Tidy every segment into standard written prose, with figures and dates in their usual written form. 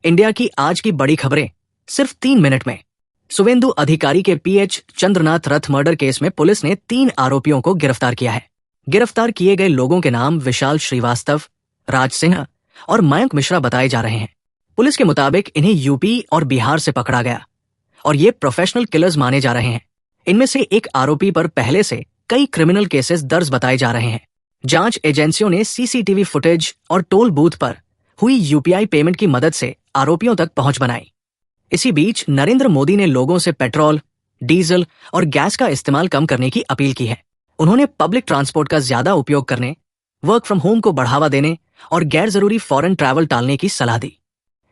India की आज की बड़ी खबरें सिर्फ 3 मिनट में। शुभेंदु अधिकारी के पीएच चंद्रनाथ रथ मर्डर केस में पुलिस ने 3 आरोपियों को गिरफ्तार किया है। गिरफ्तार किए गए लोगों के नाम विशाल श्रीवास्तव, राज सिन्हा और मयंक मिश्रा बताए जा रहे हैं। पुलिस के मुताबिक इन्हें यूपी और बिहार से पकड़ा गया और ये प्रोफेशनल किलर्स माने जा रहे हैं। इनमें से एक आरोपी पर पहले से कई क्रिमिनल केसेस दर्ज बताए जा रहे हैं। जांच एजेंसियों ने सीसीटीवी फुटेज और टोल बूथ पर हुई यूपीआई पेमेंट की मदद से आरोपियों तक पहुंच बनाई। इसी बीच नरेंद्र मोदी ने लोगों से पेट्रोल, डीजल और गैस का इस्तेमाल कम करने की अपील की है। उन्होंने पब्लिक ट्रांसपोर्ट का ज्यादा उपयोग करने, वर्क फ्रॉम होम को बढ़ावा देने और गैर जरूरी फॉरेन ट्रैवल टालने की सलाह दी।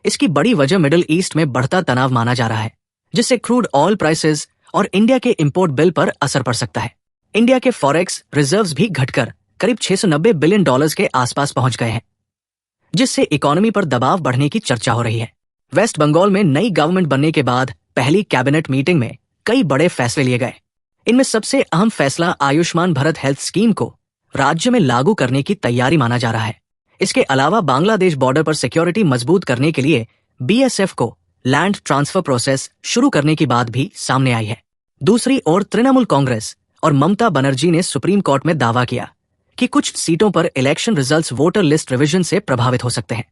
इसकी बड़ी वजह मिडिल ईस्ट में बढ़ता तनाव माना जा रहा है, जिससे क्रूड ऑयल प्राइसेस और इंडिया के इंपोर्ट बिल पर असर पड़ सकता है। इंडिया के फॉरेक्स रिजर्व्स भी घटकर करीब $690 बिलियन के आसपास पहुंच गए हैं, जिससे इकोनॉमी पर दबाव बढ़ने की चर्चा हो रही है। वेस्ट बंगाल में नई गवर्नमेंट बनने के बाद पहली कैबिनेट मीटिंग में कई बड़े फैसले लिए गए। इनमें सबसे अहम फैसला आयुष्मान भारत हेल्थ स्कीम को राज्य में लागू करने की तैयारी माना जा रहा है। इसके अलावा बांग्लादेश बॉर्डर पर सिक्योरिटी मजबूत करने के लिए बीएसएफ को लैंड ट्रांसफर प्रोसेस शुरू करने की बात भी सामने आई है। दूसरी ओर तृणमूल कांग्रेस और ममता बनर्जी ने सुप्रीम कोर्ट में दावा किया कि कुछ सीटों पर election results voter list revision से प्रभावित हो सकते हैं।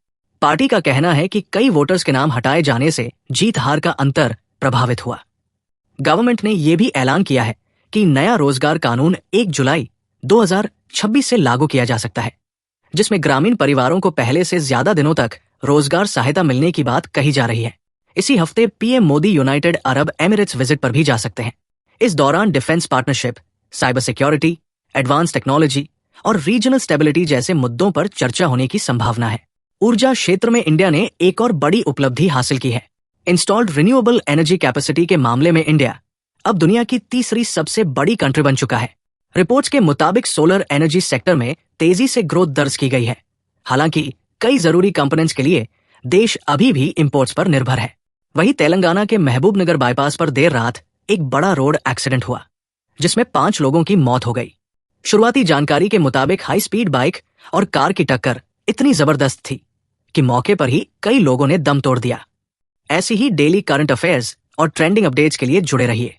पार्टी का कहना है कि कई वोटर्स के नाम हटाए जाने से जीत हार का अंतर प्रभावित हुआ। गवर्नमेंट ने यह भी ऐलान किया है कि नया रोजगार कानून 1 जुलाई 2026 से लागू किया जा सकता है, जिसमें ग्रामीण परिवारों को पहले से ज्यादा दिनों तक रोजगार सहायता मिलने की बात कही जा रही है। इसी हफ्ते PM Modi United Arab Emirates visit पर भी जा सकते हैं। इस दौरान defence partnership, cyber security, advance technology और रीजनल स्टेबिलिटी जैसे मुद्दों पर चर्चा होने की संभावना है। ऊर्जा क्षेत्र में इंडिया ने एक और बड़ी उपलब्धि हासिल की है। इंस्टॉल्ड रिन्यूएबल एनर्जी कैपेसिटी के मामले में इंडिया अब दुनिया की तीसरी सबसे बड़ी कंट्री बन चुका है। रिपोर्ट्स के मुताबिक सोलर एनर्जी सेक्टर में तेजी से ग्रोथ दर्ज की गई है। हालांकि कई जरूरी कंपोनेंट्स के लिए देश अभी भी इंपोर्ट्स पर निर्भर है। वहीं तेलंगाना के महबूबनगर बाईपास पर देर रात एक बड़ा रोड एक्सीडेंट हुआ, जिसमें 5 लोगों की मौत हो गई। शुरुआती जानकारी के मुताबिक हाई स्पीड बाइक और कार की टक्कर इतनी जबरदस्त थी कि मौके पर ही कई लोगों ने दम तोड़ दिया। ऐसी ही डेली करंट अफेयर्स और ट्रेंडिंग अपडेट्स के लिए जुड़े रहिए।